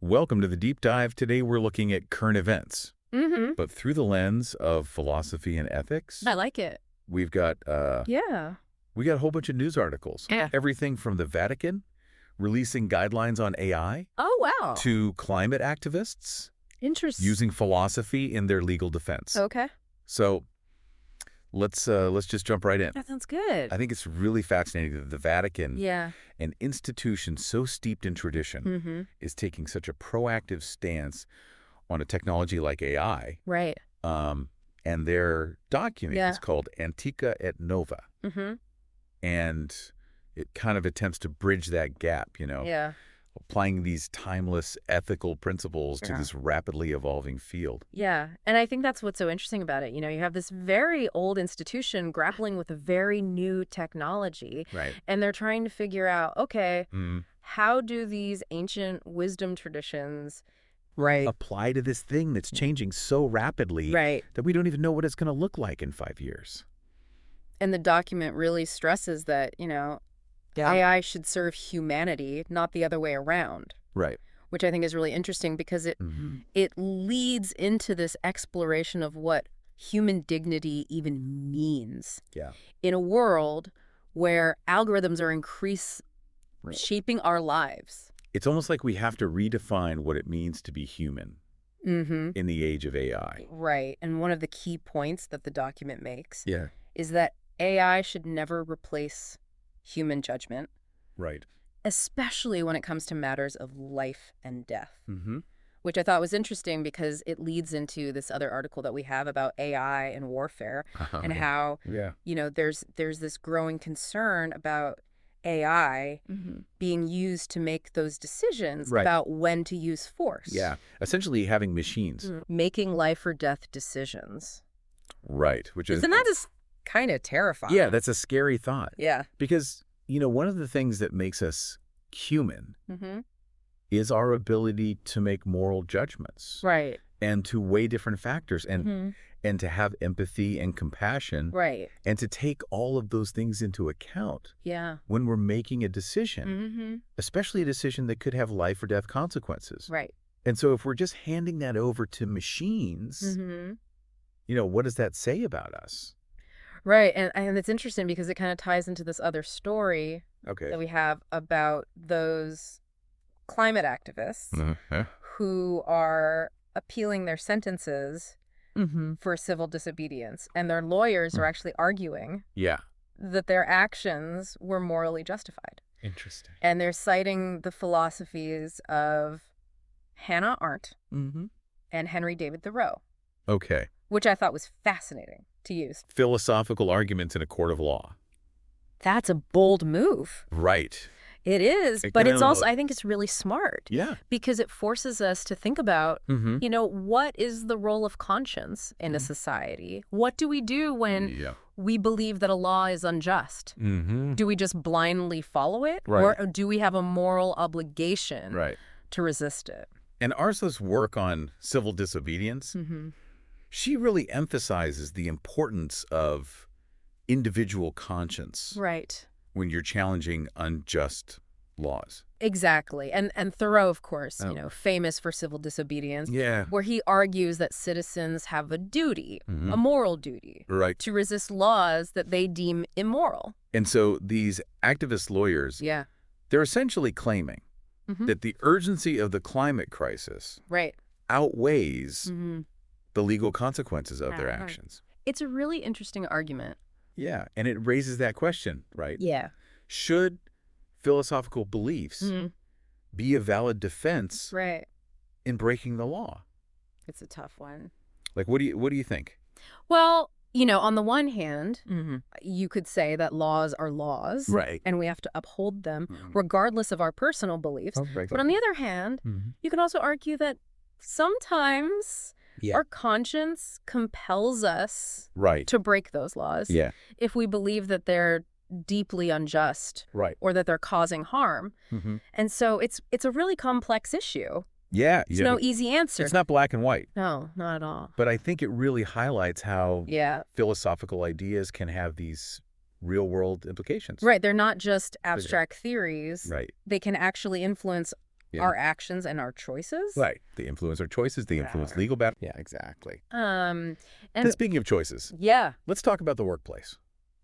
Welcome to the Deep Dive. Today we're looking at current events, but through the lens of philosophy and ethics. I like it. We've got Yeah. we got a whole bunch of news articles. Yeah. Everything from the Vatican releasing guidelines on AI Oh, wow. to climate activists Interesting. using philosophy in their legal defense. Okay. So let's just jump right in. That sounds good. I think it's really fascinating that the Vatican, Yeah. an institution so steeped in tradition, Mm-hmm. is taking such a proactive stance on a technology like AI. Right. And their document is called Antica et Nova. Mm-hmm. And it kind of attempts to bridge that gap, Yeah. applying these timeless ethical principles to this rapidly evolving field. Yeah. And I think that's what's so interesting about it. You have this very old institution grappling with a very new technology. Right. And they're trying to figure out, okay, how do these ancient wisdom traditions apply to this thing that's changing so rapidly that we don't even know what it's going to look like in 5 years. And the document really stresses that, AI should serve humanity, not the other way around. Right. Which I think is really interesting because it leads into this exploration of what human dignity even means. Yeah. In a world where algorithms are shaping our lives. It's almost like we have to redefine what it means to be human in the age of AI. Right. And one of the key points that the document makes Yeah. is that AI should never replace human judgment. Right. Especially when it comes to matters of life and death. Mm-hmm. Which I thought was interesting because it leads into this other article that we have about AI and warfare and how, there's this growing concern about AI being used to make those decisions about when to use force. Yeah. Essentially having machines. Making life or death decisions. Right. Which is... Isn't that just kind of terrifying? Yeah, that's a scary thought. Yeah. Because, one of the things that makes us human is our ability to make moral judgments. Right. And to weigh different factors and to have empathy and compassion. Right. And to take all of those things into account. Yeah. When we're making a decision, especially a decision that could have life or death consequences. Right. And so if we're just handing that over to machines, what does that say about us? Right. And it's interesting because it kind of ties into this other story that we have about those climate activists who are appealing their sentences for civil disobedience. And their lawyers are actually arguing that their actions were morally justified. Interesting. And they're citing the philosophies of Hannah Arendt and Henry David Thoreau. Okay. Which I thought was fascinating to use. Philosophical arguments in a court of law. That's a bold move. Right. It is, but it's also, I think it's really smart. Yeah. Because it forces us to think about, what is the role of conscience in a society? What do we do when we believe that a law is unjust? Do we just blindly follow it? Or do we have a moral obligation to resist it? And Arsa's work on civil disobedience, she really emphasizes the importance of individual conscience. Right. When you're challenging unjust laws. Exactly. And Thoreau, of course, famous for civil disobedience, where he argues that citizens have a duty, a moral duty, to resist laws that they deem immoral. And so these activist lawyers, they're essentially claiming that the urgency of the climate crisis outweighs the legal consequences of their actions. It's a really interesting argument. Yeah, and it raises that question, right? Yeah. Should philosophical beliefs be a valid defense in breaking the law? It's a tough one. Like, what do you think? Well, on the one hand, you could say that laws are laws, and we have to uphold them regardless of our personal beliefs. But on the other hand, you can also argue that sometimes our conscience compels us to break those laws if we believe that they're deeply unjust or that they're causing harm. And so it's a really complex issue. Yeah. There's no easy answer. It's not black and white. No, not at all. But I think it really highlights how philosophical ideas can have these real-world implications. Right. They're not just abstract theories. Right. They can actually influence our actions and our choices. Right. They influence our choices. They influence legal battle. Yeah, exactly. And speaking of choices, let's talk about the workplace.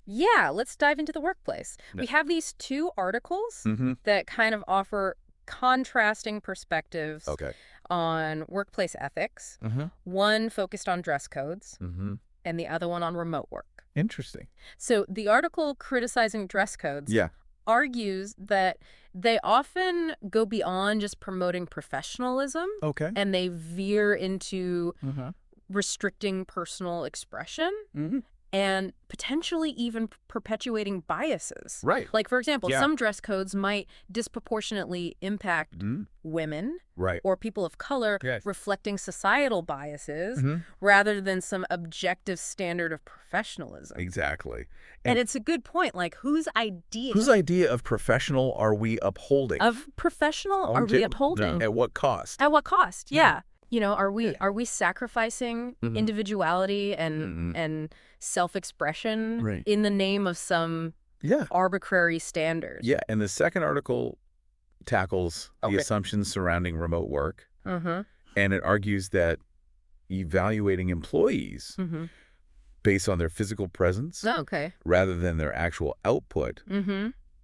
Yeah, let's dive into the workplace. We have these two articles that kind of offer contrasting perspectives on workplace ethics. One focused on dress codes and the other one on remote work. Interesting. So the article criticizing dress codes argues that they often go beyond just promoting professionalism and they veer into restricting personal expression and potentially even perpetuating biases. Right. Like, for example, some dress codes might disproportionately impact women or people of color, reflecting societal biases rather than some objective standard of professionalism. Exactly. And it's a good point. Like, whose idea of professional are we upholding? Of professional are we upholding? At what cost? At what cost? Yeah. You know, are we sacrificing individuality and self-expression in the name of some arbitrary standard? Yeah, and the second article tackles the assumptions surrounding remote work, and it argues that evaluating employees based on their physical presence rather than their actual output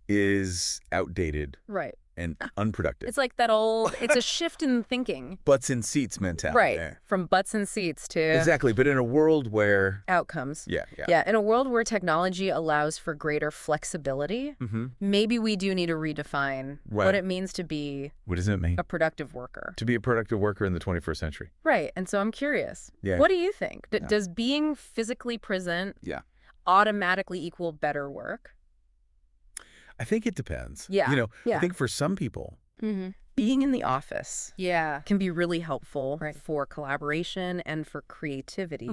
is outdated. Right. And unproductive. It's like that old, it's a shift in thinking. Butts in seats mentality. Right. From butts in seats to... Exactly. But in a world where... Outcomes. Yeah. In a world where technology allows for greater flexibility, maybe we do need to redefine what it means to be... What does it mean? A productive worker. To be a productive worker in the 21st century. Right. And so I'm curious. What do you think? Does being physically present automatically equal better work? I think it depends. Yeah. I think for some people, being in the office can be really helpful for collaboration and for creativity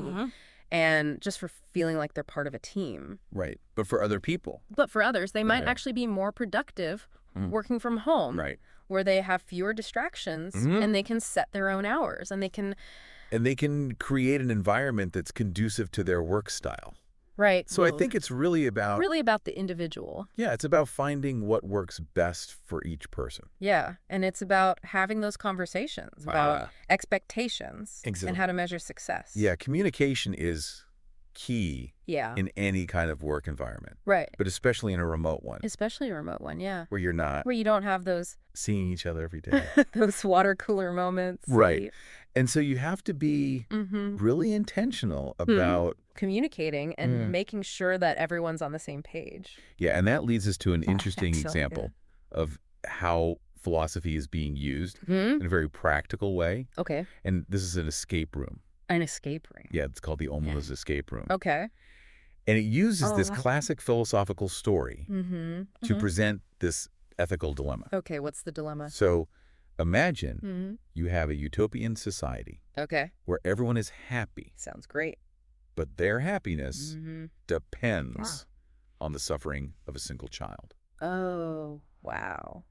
and just for feeling like they're part of a team. Right. But for other people. But for others, they might actually be more productive working from home. Right. Where they have fewer distractions and they can set their own hours and they can create an environment that's conducive to their work style. Right. So I think it's really about the individual. Yeah, it's about finding what works best for each person. Yeah, and it's about having those conversations about expectations and how to measure success. Yeah, communication is key in any kind of work environment. Right. But especially in a remote one. Where you don't have those seeing each other every day. Those water cooler moments. Right. And so you have to be really intentional about communicating and making sure that everyone's on the same page. Yeah, and that leads us to an interesting example of how philosophy is being used in a very practical way. Okay. And this is an escape room. An escape room. Yeah, it's called the Omaha's Escape Room. Okay. And it uses this classic philosophical story to present this ethical dilemma. Okay, what's the dilemma? So imagine you have a utopian society where everyone is happy. Sounds great. But their happiness depends on the suffering of a single child. Oh, wow.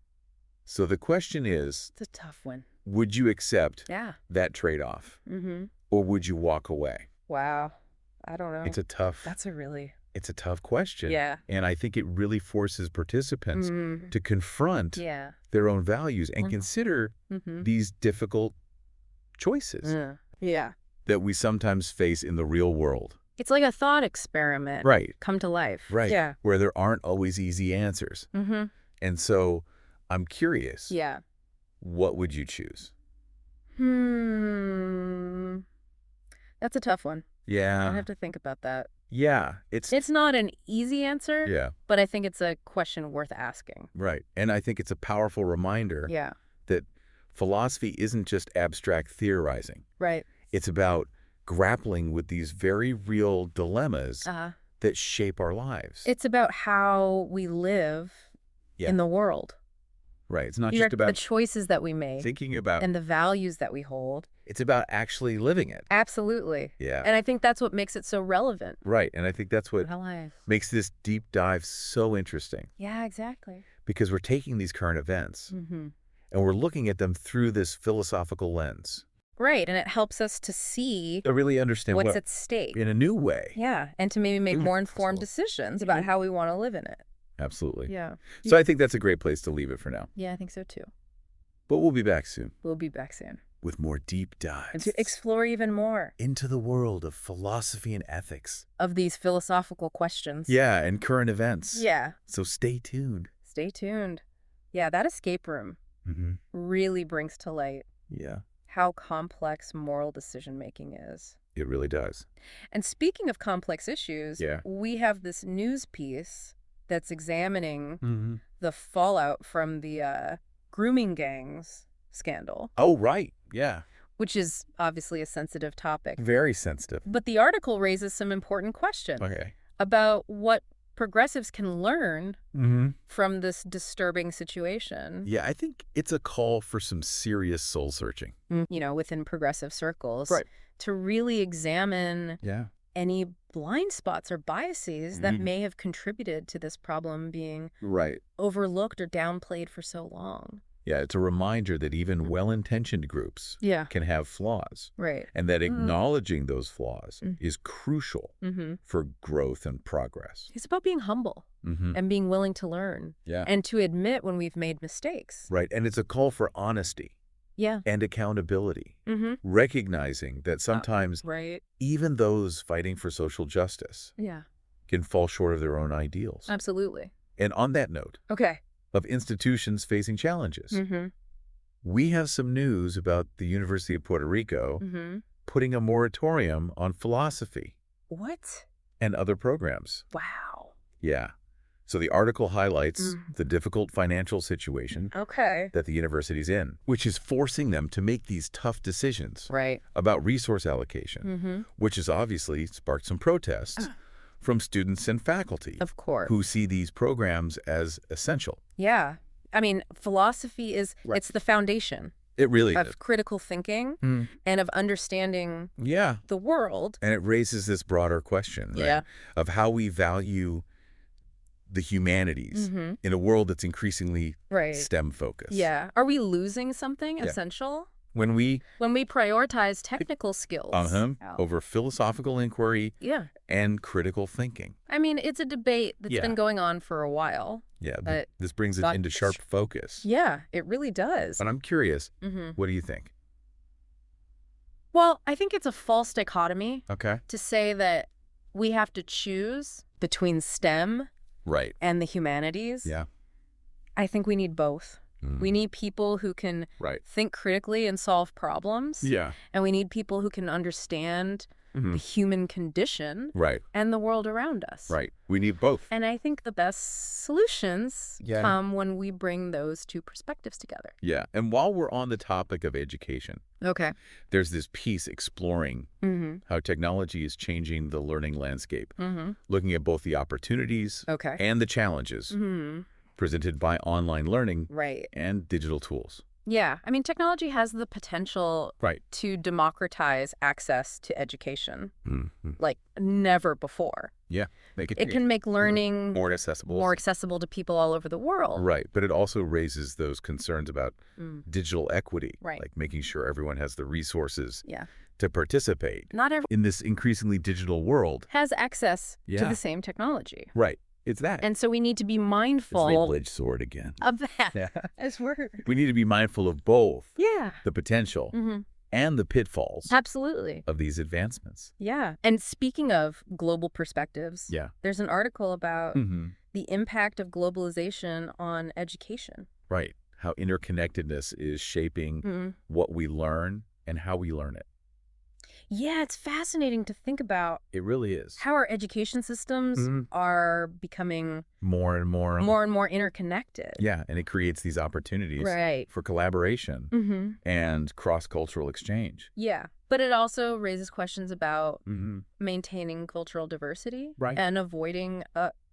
So the question is... It's a tough one. Would you accept that trade-off? Or would you walk away? Wow. I don't know. It's a tough... It's a tough question. Yeah. And I think it really forces participants to confront their own values and consider these difficult choices that we sometimes face in the real world. It's like a thought experiment. Come to life. Yeah. Where there aren't always easy answers. And so I'm curious. What would you choose? That's a tough one. Yeah. I have to think about that. Yeah. It's not an easy answer. Yeah. But I think it's a question worth asking. Right. And I think it's a powerful reminder that philosophy isn't just abstract theorizing. Right. It's about grappling with these very real dilemmas that shape our lives. It's about how we live in the world. Right. It's not just about the choices that we make. Thinking about. And the values that we hold. It's about actually living it. Absolutely. Yeah. And I think that's what makes it so relevant. Right. And I think that's what makes this deep dive so interesting. Yeah, exactly. Because we're taking these current events and we're looking at them through this philosophical lens. Right. And it helps us to see. To really understand what's at stake. In a new way. Yeah. And to maybe make more informed decisions about how we want to live in it. Absolutely. Yeah. So I think that's a great place to leave it for now. Yeah, I think so too. But we'll be back soon. We'll be back soon. With more deep dives. And to explore even more. Into the world of philosophy and ethics. Of these philosophical questions. Yeah, and current events. Yeah. So stay tuned. Stay tuned. Yeah, that escape room really brings to light how complex moral decision-making is. It really does. And speaking of complex issues, we have this news piece that's examining the fallout from the grooming gangs scandal. Oh, right. Yeah. Which is obviously a sensitive topic. Very sensitive. But the article raises some important questions about what progressives can learn from this disturbing situation. Yeah, I think it's a call for some serious soul searching. You know, within progressive circles. To really examine any blind spots or biases that may have contributed to this problem being overlooked or downplayed for so long. Yeah, it's a reminder that even well-intentioned groups can have flaws. And that acknowledging those flaws is crucial for growth and progress. It's about being humble and being willing to learn and to admit when we've made mistakes. Right, and it's a call for honesty and accountability, recognizing that sometimes even those fighting for social justice can fall short of their own ideals. Absolutely. And on that note, of institutions facing challenges. We have some news about the University of Puerto Rico putting a moratorium on philosophy. What? And other programs. Wow. Yeah. So the article highlights the difficult financial situation that the university's in, which is forcing them to make these tough decisions about resource allocation, which has obviously sparked some protests from students and faculty. Of course. Who see these programs as essential. Yeah. I mean, philosophy is, it's the foundation. It really is. Of critical thinking and of understanding the world. And it raises this broader question, of how we value the humanities in a world that's increasingly STEM-focused. Yeah. Are we losing something essential? When we prioritize technical skills over philosophical inquiry and critical thinking. I mean, it's a debate that's been going on for a while. Yeah, but this brings it into sharp focus. Yeah, it really does. But I'm curious, what do you think? Well, I think it's a false dichotomy to say that we have to choose between STEM and the humanities. Yeah. I think we need both. We need people who can think critically and solve problems. Yeah. And we need people who can understand the human condition and the world around us. Right. We need both. And I think the best solutions come when we bring those two perspectives together. Yeah. And while we're on the topic of education, there's this piece exploring how technology is changing the learning landscape, looking at both the opportunities and the challenges presented by online learning and digital tools. Yeah. I mean, technology has the potential to democratize access to education like never before. Yeah. It can make learning more accessible to people all over the world. Right. But it also raises those concerns about digital equity, like making sure everyone has the resources to participate. Not everyone in this increasingly digital world has access to the same technology. Right. It's that. And so we need to be mindful. It's double-edged sword again. Of that. As we're. We need to be mindful of both. Yeah. The potential and the pitfalls. Absolutely. Of these advancements. Yeah. And speaking of global perspectives, there's an article about the impact of globalization on education. Right. How interconnectedness is shaping what we learn and how we learn it. Yeah, it's fascinating to think about. It really is. How our education systems are becoming more and more interconnected. Yeah, and it creates these opportunities for collaboration and cross-cultural exchange. Yeah, but it also raises questions about maintaining cultural diversity and avoiding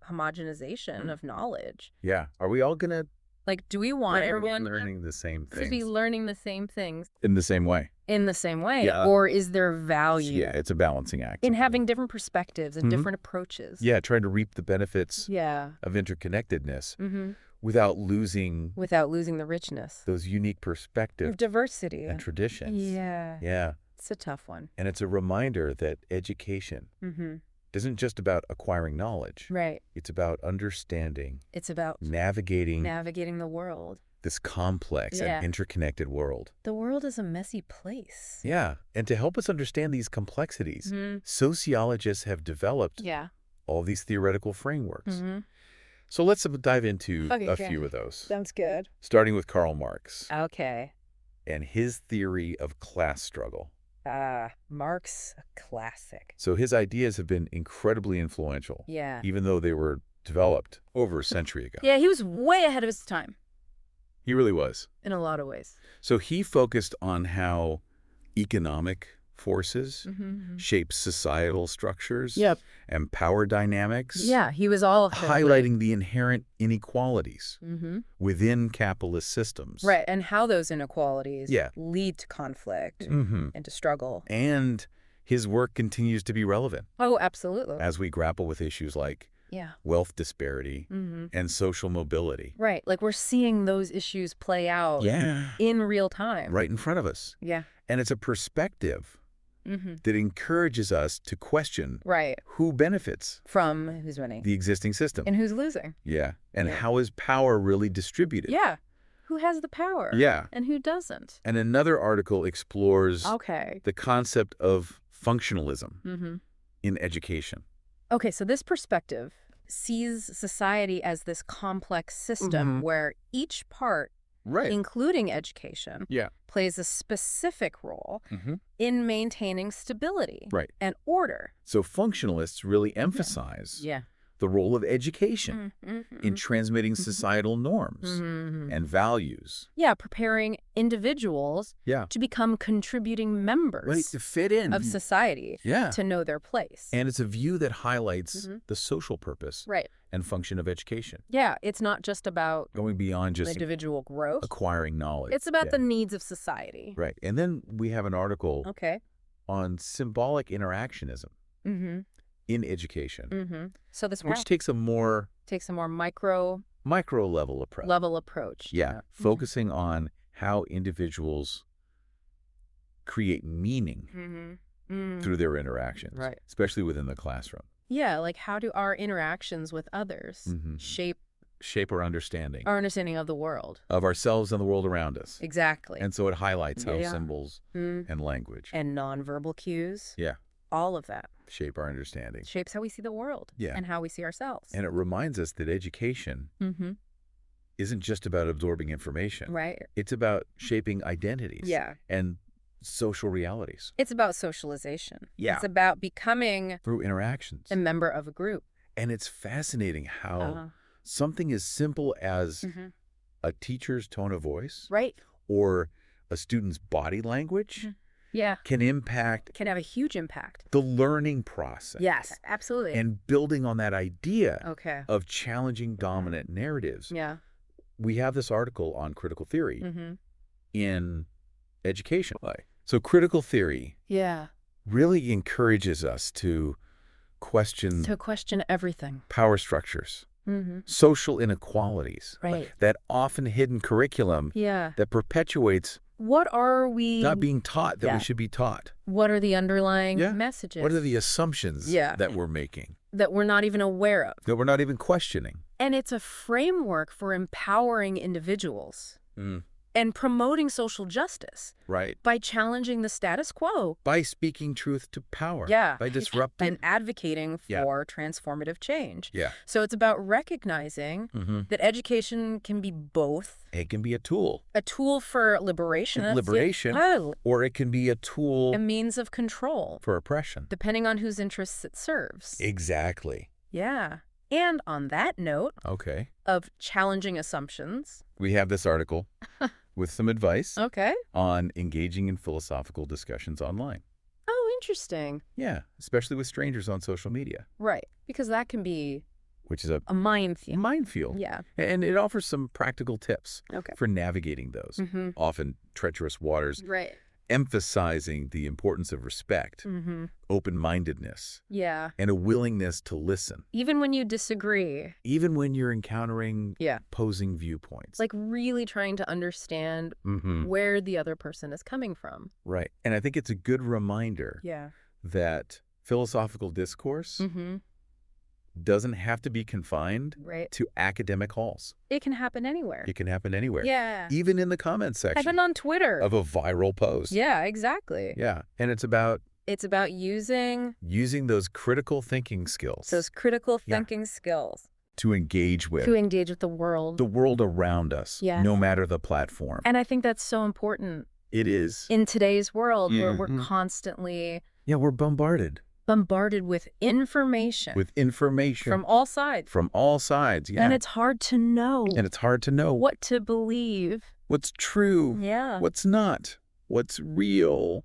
homogenization of knowledge. Yeah, are we all gonna do we want everyone learning the same things? To be learning the same things in the same way? In the same way, or is there value? Yeah, it's a balancing act. In having different perspectives and different approaches. Yeah, trying to reap the benefits of interconnectedness without losing the richness. Those unique perspectives. Diversity. And traditions. Yeah. Yeah. It's a tough one. And it's a reminder that education isn't just about acquiring knowledge. Right. It's about understanding. It's about navigating the world. this complex and interconnected world. The world is a messy place. Yeah, and to help us understand these complexities, sociologists have developed all these theoretical frameworks. So let's dive into a few of those. Sounds good. Starting with Karl Marx. Okay. And his theory of class struggle. Marx, a classic. So his ideas have been incredibly influential. Yeah. Even though they were developed over a century ago. Yeah, he was way ahead of his time. He really was. In a lot of ways. So he focused on how economic forces shape societal structures and power dynamics. Yeah, he was all highlighting the inherent inequalities within capitalist systems. Right, and how those inequalities lead to conflict and to struggle. And his work continues to be relevant. Oh, absolutely. As we grapple with issues like wealth disparity and social mobility. Right, like we're seeing those issues play out in real time. Right in front of us. Yeah. And it's a perspective that encourages us to question who benefits from who's winning, the existing system, and who's losing. Yeah, and how is power really distributed? Yeah, who has the power? Yeah, and who doesn't? And another article explores the concept of functionalism in education. Okay, so this perspective sees society as this complex system where each part, including education, plays a specific role in maintaining stability and order. So functionalists really emphasize the role of education in transmitting societal norms and values. Yeah, preparing individuals to become contributing members to fit in of society, to know their place. And it's a view that highlights the social purpose and function of education. Yeah, it's not just about going beyond just individual growth, acquiring knowledge. It's about the needs of society. Right. And then we have an article on symbolic interactionism. In education, so this which takes a more micro level approach. Yeah, focusing on how individuals create meaning through their interactions, especially within the classroom. Yeah, like how do our interactions with others shape our understanding of the world, of ourselves and the world around us. Exactly. And so it highlights how symbols and language and nonverbal cues, all of that shape our understanding, shapes how we see the world and how we see ourselves. And it reminds us that education isn't just about absorbing information. It's about shaping identities and social realities. It's about socialization. It's about becoming, through interactions, a member of a group. And it's fascinating how something as simple as a teacher's tone of voice or a student's body language can have a huge impact. The learning process. Yes, absolutely. And building on that idea of challenging dominant narratives. We have this article on critical theory in education. So critical theory really encourages us to question everything. Power structures. Social inequalities. That often hidden curriculum that perpetuates what are we not being taught that we should be taught. What are the underlying messages? What are the assumptions that we're making? That we're not even aware of. That we're not even questioning. And it's a framework for empowering individuals and promoting social justice. By challenging the status quo. By speaking truth to power. By disrupting. And advocating for transformative change. So it's about recognizing that education can be both. It can be a tool. A tool for liberation. Or it can be a tool. A means of control. For oppression. Depending on whose interests it serves. Exactly. Yeah. And on that note of challenging assumptions, we have this article with some advice on engaging in philosophical discussions online. Oh, interesting. Yeah, especially with strangers on social media. Right, because that can be which is a minefield. Yeah. And it offers some practical tips for navigating those often treacherous waters. Emphasizing the importance of respect, open-mindedness, and a willingness to listen. Even when you disagree. Even when you're encountering opposing viewpoints. Like really trying to understand where the other person is coming from. Right. And I think it's a good reminder that philosophical discourse doesn't have to be confined to academic halls. It can happen anywhere. It can happen anywhere. Yeah. Even in the comments section. Happen on Twitter. Of a viral post. Yeah, exactly. Yeah. And it's about using those critical thinking skills. Those critical thinking skills. To engage with. To engage with the world. The world around us. Yeah. No matter the platform. And I think that's so important. It is. In today's world where we're constantly... Yeah, we're bombarded. Bombarded with information. With information. From all sides. From all sides, yeah. And it's hard to know. And it's hard to know. What to believe. What's true. Yeah. What's not. What's real.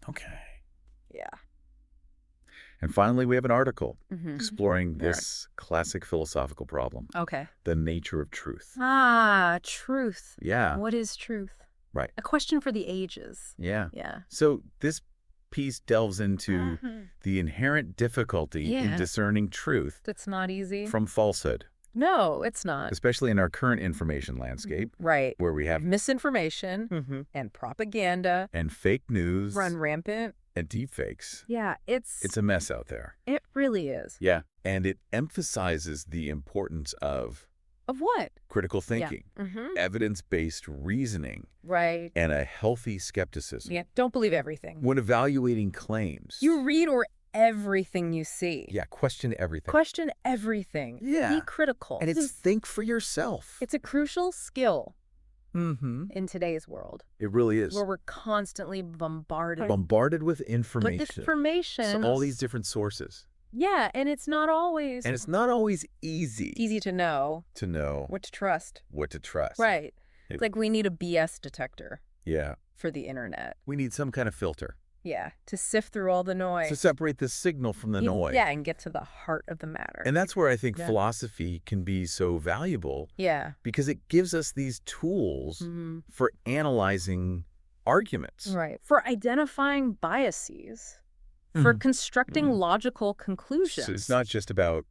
Okay. Yeah. And finally, we have an article exploring this classic philosophical problem. Okay. The nature of truth. Ah, truth. Yeah. What is truth? Right. A question for the ages. Yeah. Yeah. So this piece delves into the inherent difficulty in discerning truth. That's not easy. From falsehood. No, it's not. Especially in our current information landscape. Right. Where we have misinformation and propaganda. And fake news. Run rampant. And deepfakes. Yeah, it's a mess out there. It really is. Yeah. And it emphasizes the importance of what? Critical thinking, evidence-based reasoning, right, and a healthy skepticism. Yeah, don't believe everything. When evaluating claims. You read everything you see. Yeah, question everything. Question everything. Yeah. Be critical. And it's think for yourself. It's a crucial skill. In today's world. It really is. Where we're constantly bombarded. Bombarded with information. But information. So all these different sources. Yeah, and it's not always... And it's not always easy. Easy to know. To know. What to trust. What to trust. Right. It's like we need a BS detector. Yeah. For the internet. We need some kind of filter. Yeah, to sift through all the noise. To separate the signal from the noise. Yeah, and get to the heart of the matter. And that's where I think philosophy can be so valuable. Yeah. Because it gives us these tools for analyzing arguments. Right. For identifying biases. For constructing logical conclusions. So it's not just about...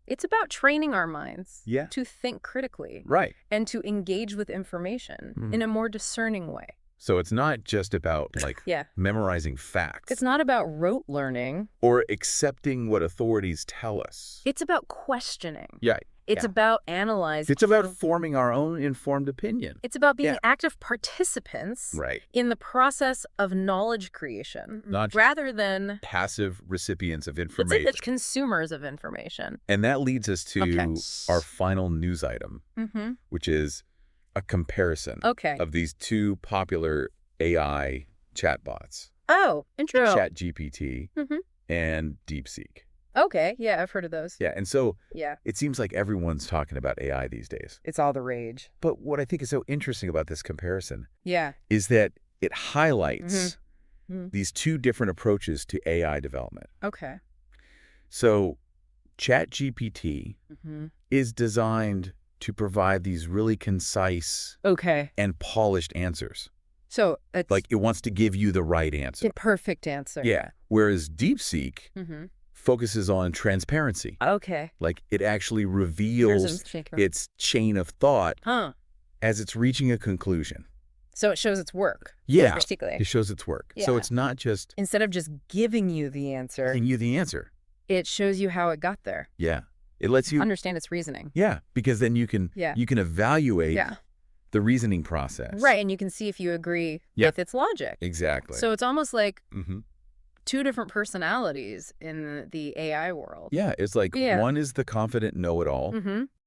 It's about training our minds to think critically. Right. And to engage with information in a more discerning way. So it's not just about, like, memorizing facts. It's not about rote learning. Or accepting what authorities tell us. It's about questioning. Yeah. It's about analyzing. It's about forming our own informed opinion. It's about being active participants in the process of knowledge creation. Rather than passive recipients of information. It's consumers of information. And that leads us to our final news item, which is a comparison of these two popular AI chatbots. Oh, interesting. ChatGPT and DeepSeek. Okay, yeah, I've heard of those. Yeah, and so it seems like everyone's talking about AI these days. It's all the rage. But what I think is so interesting about this comparison is that it highlights these two different approaches to AI development. Okay. So ChatGPT is designed to provide these really concise and polished answers. So it's like it wants to give you the right answer. The perfect answer. Yeah. Whereas DeepSeek focuses on transparency. Okay. Like it actually reveals its chain of thought as it's reaching a conclusion. So it shows its work. Yeah. It shows its work. Yeah. So it's not just... Instead of just giving you the answer. It shows you how it got there. Yeah. It lets you... understand its reasoning. Yeah. Because then you can evaluate the reasoning process. Right. And you can see if you agree with its logic. Exactly. So it's almost like... two different personalities in the AI world. Yeah, it's like one is the confident know-it-all.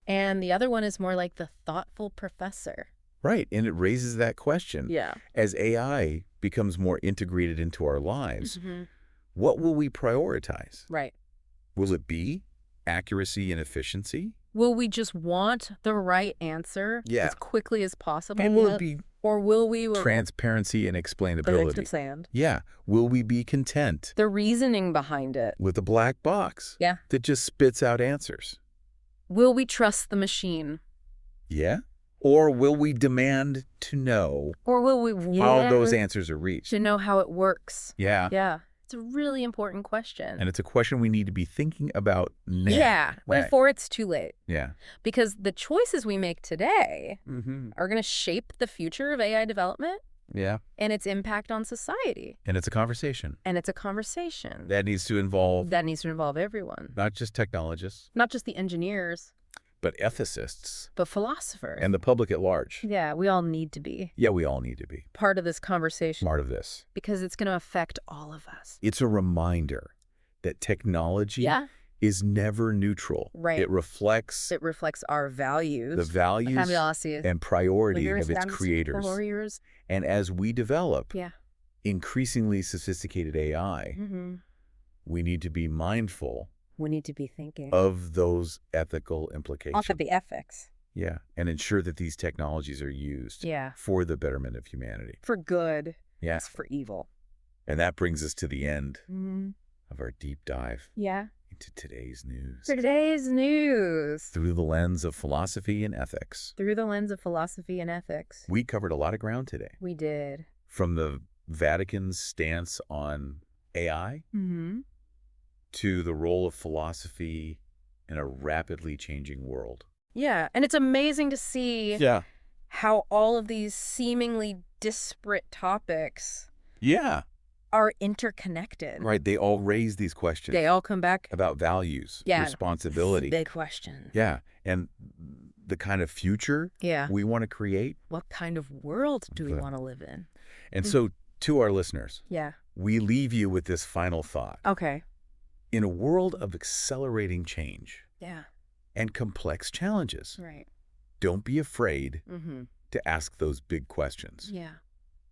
And the other one is more like the thoughtful professor. Right, and it raises that question. Yeah. As AI becomes more integrated into our lives, what will we prioritize? Right. Will it be accuracy and efficiency? Will we just want the right answer as quickly as possible? And will it be... Or will we... transparency and explainability. Yeah. Will we be content? The reasoning behind it. With a black box. Yeah. That just spits out answers. Will we trust the machine? Yeah. Or will we demand to know... Or will we... how those answers are reached? To know how it works. Yeah. Yeah. It's a really important question. And it's a question we need to be thinking about now. Yeah, before it's too late. Yeah. Because the choices we make today are going to shape the future of AI development Yeah. And its impact on society. And it's a conversation. And it's a conversation. That needs to involve... That needs to involve everyone. Not just technologists. Not just the engineers. But ethicists. But philosophers. And the public at large. Yeah, we all need to be. Yeah, we all need to be. Part of this conversation. Part of this. Because it's going to affect all of us. It's a reminder that technology is never neutral. Right. It reflects our values. The values and priority of its creators. And as we develop increasingly sophisticated AI, we need to be mindful. We need to be thinking of those ethical implications. Also the ethics. Yeah, and ensure that these technologies are used for the betterment of humanity. For good. Yes. For evil. And that brings us to the end of our deep dive into today's news. Today's news. Through the lens of philosophy and ethics. Through the lens of philosophy and ethics. We covered a lot of ground today. We did. From the Vatican's stance on AI to the role of philosophy in a rapidly changing world. Yeah, and it's amazing to see how all of these seemingly disparate topics are interconnected. Right, they all raise these questions. They all come back. About values, responsibility. Big questions. Yeah, and the kind of future we want to create. What kind of world do we want to live in? And so, to our listeners, we leave you with this final thought. Okay. In a world of accelerating change and complex challenges, don't be afraid to ask those big questions.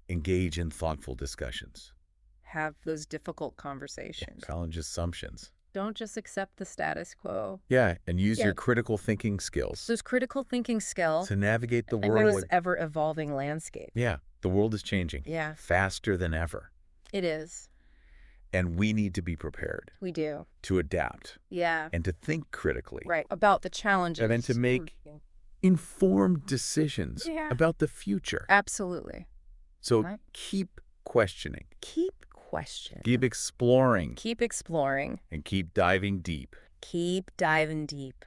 Engage in thoughtful discussions. Have those difficult conversations. Challenge assumptions. Don't just accept the status quo. Yeah, and use your critical thinking skills. Those critical thinking skills. To navigate the world. In this ever-evolving landscape. Yeah, the world is changing. Yeah. Faster than ever. It is. And we need to be prepared. We do. To adapt. Yeah. And to think critically. Right, about the challenges. And to make informed decisions about the future. Absolutely. So keep questioning. Keep questioning. Keep exploring. Keep exploring. And keep diving deep. Keep diving deep.